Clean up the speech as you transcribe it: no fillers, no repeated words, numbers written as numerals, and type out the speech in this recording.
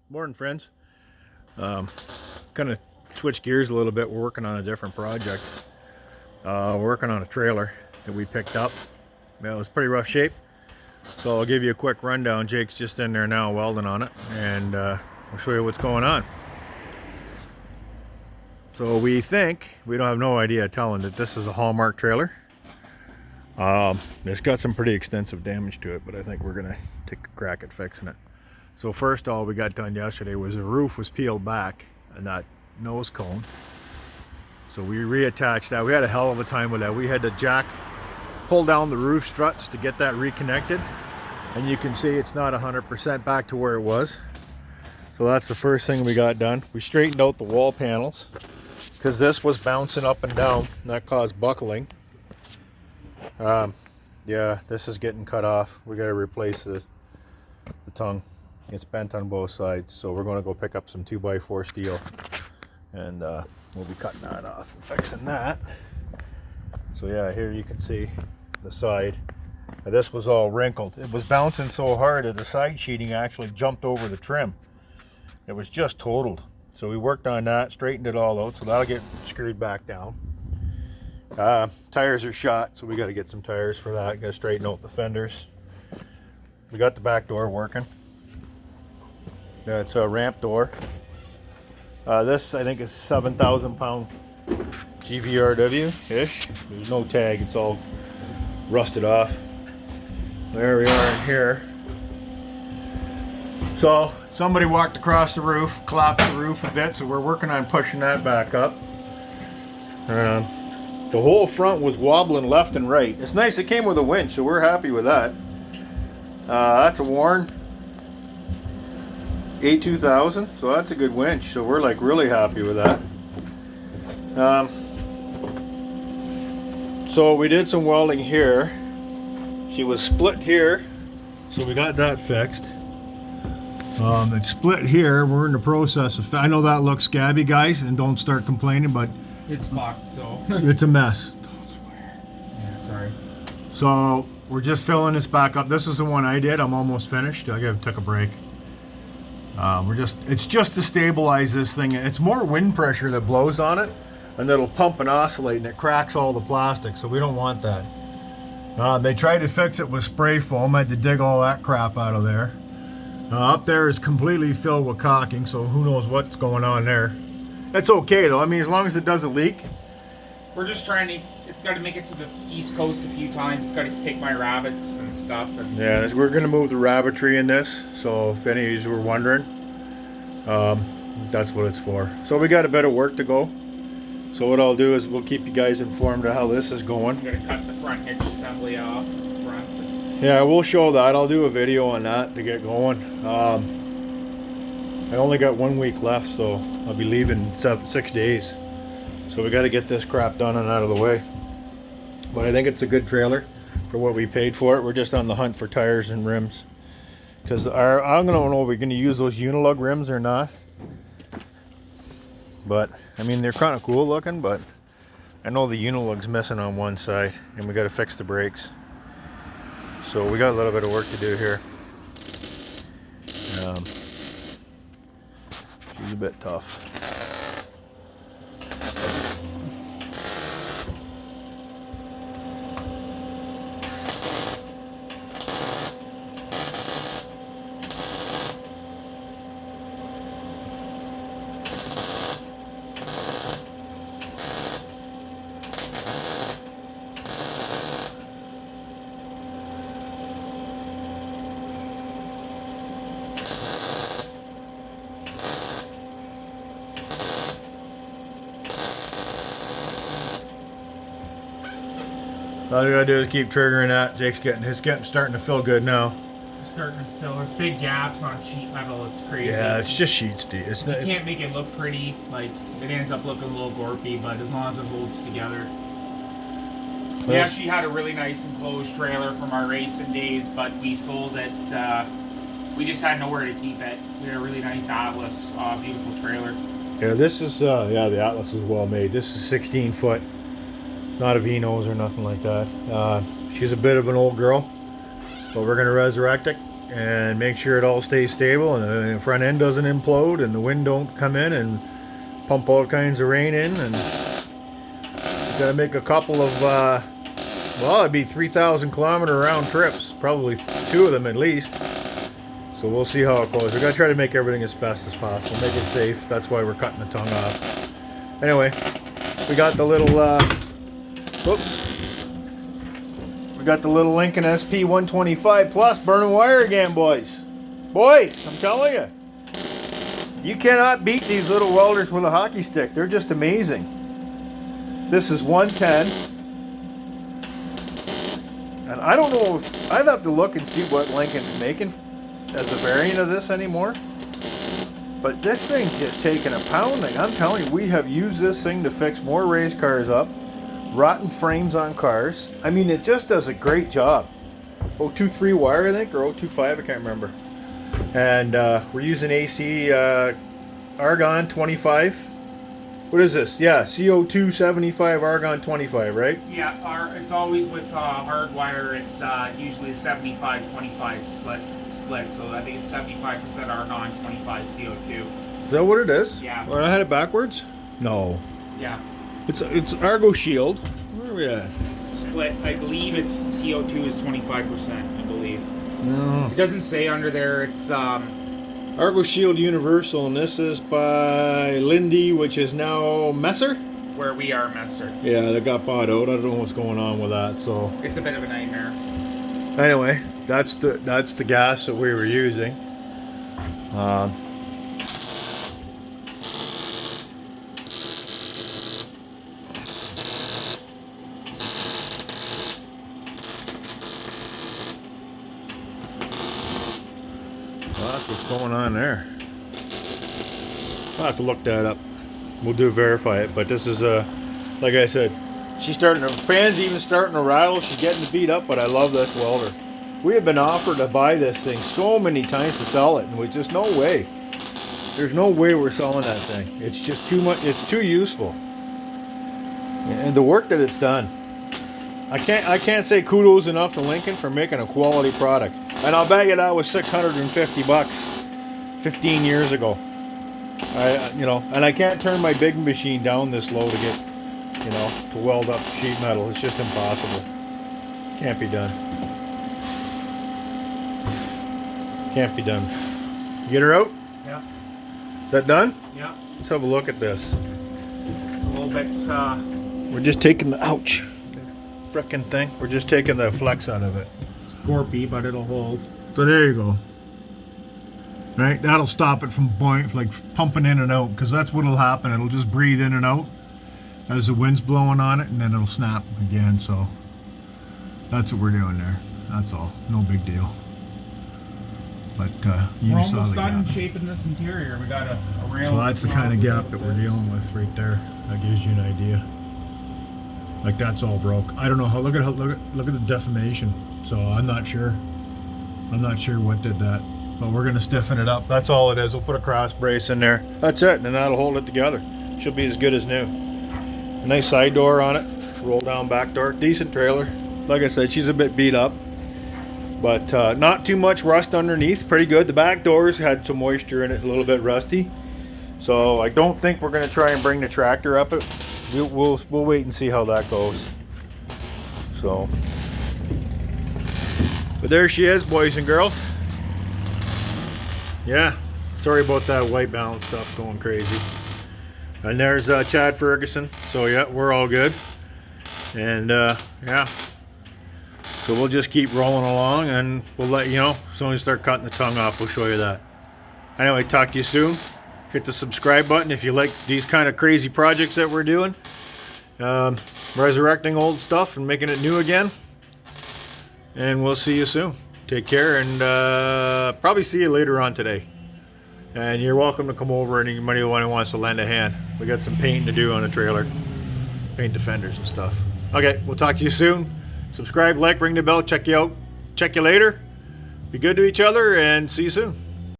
Morning, friends. Kind of switch gears a little bit. We're working on a different project. We're working on a trailer that we picked up. It was pretty rough shape, so I'll give you a quick rundown. Jake's just in there now welding on it, and I'll show you what's going on. So we don't have no idea telling that this is a Hallmark trailer. It's got some pretty extensive damage to it, but I think we're gonna take a crack at fixing it. So first, all we got done yesterday was the roof was peeled back and that nose cone. So we reattached that. We had a hell of a time with that. We had to pull down the roof struts to get that reconnected. And you can see it's not 100% back to where it was. So that's the first thing we got done. We straightened out the wall panels because this was bouncing up and down. And that caused buckling. Yeah, this is getting cut off. We got to replace the tongue. It's bent on both sides, so we're going to go pick up some 2x4 steel and we'll be cutting that off and fixing that. So yeah, here you can see the side. Now, this was all wrinkled. It was bouncing so hard that the side sheeting actually jumped over the trim. It was just totaled. So we worked on that, straightened it all out, so that'll get screwed back down. Tires are shot, so we got to get some tires for that. Got to straighten out the fenders. We got the back door working. Yeah, it's a ramp door. This I think is 7,000 pound GVRW-ish. There's no tag, it's all rusted off. There we are in here. So somebody walked across the roof, collapsed the roof a bit, so we're working on pushing that back up. The whole front was wobbling left and right. It's nice, it came with a winch, so we're happy with that. That's a Warren A2000, so that's a good winch, so we're like really happy with that. So we did some welding here. She was split here, so we got that fixed. It's split here. We're in the process of, I know that looks scabby, guys, and don't start complaining, but it's fucked, so it's a mess. Don't swear. Yeah, sorry. So we're just filling this back up. This is the one I did. I'm almost finished. I gotta take a break. It's just to stabilize this thing. It's more wind pressure that blows on it, and it'll pump and oscillate, and it cracks all the plastic, so we don't want that. They tried to fix it with spray foam. I had to dig all that crap out of there. Up there is completely filled with caulking, so who knows what's going on there. It's okay though. I mean, as long as it doesn't leak. We're just trying to, it's got to make it to the East Coast a few times. It's got to take my rabbits and stuff. And yeah, we're going to move the rabbitry in this, so if any of you were wondering, that's what it's for. So we got a bit of work to go. So what I'll do is we'll keep you guys informed of how this is going. I'm going to cut the front hitch assembly off the front. Yeah, we'll show that. I'll do a video on that to get going. I only got 1 week left, so I'll be leaving in 6 days. So we got to get this crap done and out of the way. But I think it's a good trailer for what we paid for it. We're just on the hunt for tires and rims. Because I don't know if we're going to use those Unilug rims or not. But, I mean, they're kind of cool looking, but I know the Unilug's missing on one side. And we got to fix the brakes. So we got a little bit of work to do here. She's a bit tough. All you gotta do is keep triggering that. Jake's starting to feel good now. It's starting to fill. There's big gaps on sheet metal. It's crazy. Yeah, it's just sheet steel. You can't make it look pretty. Like, it ends up looking a little gorpy, but as long as it holds together. We actually had a really nice enclosed trailer from our racing days, but we sold it. We just had nowhere to keep it. We had a really nice Atlas, beautiful trailer. Yeah, this is yeah, the Atlas was well made. This is 16 foot. It's not a Vino's or nothing like that. She's a bit of an old girl, but we're gonna resurrect it. and make sure it all stays stable and the front end doesn't implode and the wind don't come in and pump all kinds of rain in. And gotta make a couple of well, it'd be 3,000 kilometer round trips, probably 2 of them at least. So we'll see how it goes. We gotta try to make everything as best as possible, make it safe. That's why we're cutting the tongue off. Anyway, we got the little whoops, we got the little Lincoln SP 125 Plus burning wire again, boys. Boys, I'm telling you, you cannot beat these little welders with a hockey stick. They're just amazing. This is 110. And I don't know if, I'd have to look and see what Lincoln's making as a variant of this anymore. But this thing's just taking a pounding. I'm telling you, we have used this thing to fix more race cars up, rotten frames on cars. I mean, it just does a great job. 023 wire, I think, or 025, I can't remember. And we're using AC Argon 25. What is this? Yeah, CO2 75 Argon 25, right? Yeah, it's always with hard wire. It's usually a 75-25 split. So I think it's 75% argon, 25 CO2. Is that what it is? Yeah. Or I had it backwards? No. Yeah. It's Argo Shield. Where are we at? It's a split. I believe it's CO2 is 25%. I believe. No. It doesn't say under there. It's Argo Shield Universal, and this is by Lindy, which is now Messer. Where we are, Messer. Yeah, they got bought out. I don't know what's going on with that. So it's a bit of a nightmare. Anyway, that's the gas that we were using. Well, that's what's going on there. I'll have to look that up. We'll verify it, but this is like I said, she's starting to, fans even starting to rattle. She's getting beat up, but I love this welder. We have been offered to buy this thing so many times to sell it, and we just no way. There's no way we're selling that thing. It's just too much. It's too useful, and the work that it's done. I can't say kudos enough to Lincoln for making a quality product. And I'll bet you that was $650 15 years ago. And I can't turn my big machine down this low to get, to weld up sheet metal. It's just impossible. Can't be done. Can't be done. You get her out? Yeah. Is that done? Yeah. Let's have a look at this. A little bit. We're just taking the frickin' thing. We're just taking the flex out of it. It's gorpy, but it'll hold. So there you go. Right, that'll stop it from pumping in and out, because that's what'll happen. It'll just breathe in and out as the wind's blowing on it, and then it'll snap again. So that's what we're doing there. That's all. No big deal. But we're almost done shaping this interior. We got a rail. So that's the kind of gap that we're dealing with right there. That gives you an idea. Like, that's all broke. I don't know how. Look at the deformation. So I'm not sure. I'm not sure what did that. But we're gonna stiffen it up. That's all it is. We'll put a cross brace in there. That's it, and then that'll hold it together. Should be as good as new. A nice side door on it. Roll down back door. Decent trailer. Like I said, she's a bit beat up, but not too much rust underneath. Pretty good. The back doors had some moisture in it, a little bit rusty. So I don't think we're gonna try and bring the tractor up it. We'll wait and see how that goes. So, but there she is, boys and girls. Yeah, sorry about that white balance stuff going crazy. And there's Chad Ferguson. So yeah, we're all good. And yeah, so we'll just keep rolling along, and we'll let you know as soon as we start cutting the tongue off. We'll show you that. Anyway, talk to you soon. Hit the subscribe button if you like these kind of crazy projects that we're doing. Resurrecting old stuff and making it new again. And we'll see you soon. Take care, and probably see you later on today. And you're welcome to come over, and anybody who wants to lend a hand. We got some painting to do on the trailer. Paint the fenders and stuff. Okay, we'll talk to you soon. Subscribe, like, ring the bell, check you out. Check you later. Be good to each other, and see you soon.